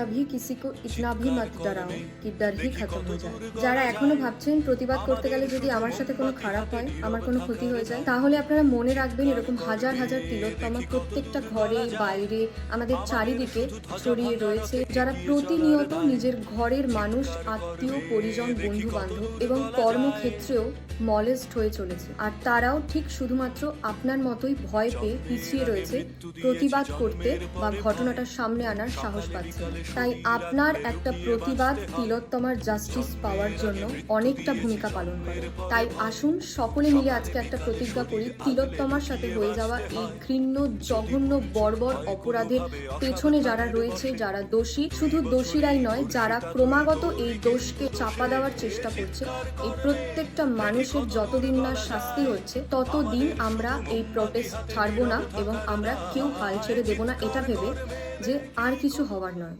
कभी किसी को इतना भी मत डराओ कि डर ही खत्म हो যায়। যারা এখনো ভাবছেন প্রতিবাদ করতে গেলে যদি আমার সাথে কোনো খারাপ হয়, আমার কোনো ক্ষতি হয়ে যায়, তাহলে আপনারা মনে রাখবেন এরকম হাজার হাজার তিলোত্তমা প্রত্যেকটা ঘরে বাইরে আমাদের চারিদিকে ছড়িয়ে রয়েছে, যারা প্রতিনিয়ত নিজের ঘরের মানুষ, আত্মীয় পরিজন, বন্ধু বান্ধব এবং কর্মক্ষেত্রেও মলেস্ট হয়ে চলেছে। আর তারাও ঠিক শুধুমাত্র আপনার মতোই ভয় পেয়ে পিছিয়ে রয়েছে প্রতিবাদ করতে বা ঘটনাটা সামনে আনার সাহস পাচ্ছে। তাই আপনার একটা প্রতিবাদ তিলোত্তমার জাস্টিস পাওয়ার জন্য অনেকটা ভূমিকা পালন করে। তাই আসুন সকলে মিলে আজকে একটা প্রতিজ্ঞা করি, তিলোত্তমার সাথে হয়ে যাওয়া এই ঘৃণ্য, জঘন্য, বর্বর অপরাধের পেছনে যারা রয়েছে, যারা দোষী, শুধু দোষীরাই নয়, যারা ক্রমাগত এই দোষকে চাপা দেওয়ার চেষ্টা করছে, এই প্রত্যেকটা মানুষের যতদিন না শাস্তি হচ্ছে ততদিন আমরা এই প্রটেস্ট ছাড়বো না এবং আমরা কেউ হাল ছেড়ে দেব না, এটা ভেবে যে আর কিছু হওয়ার নয়।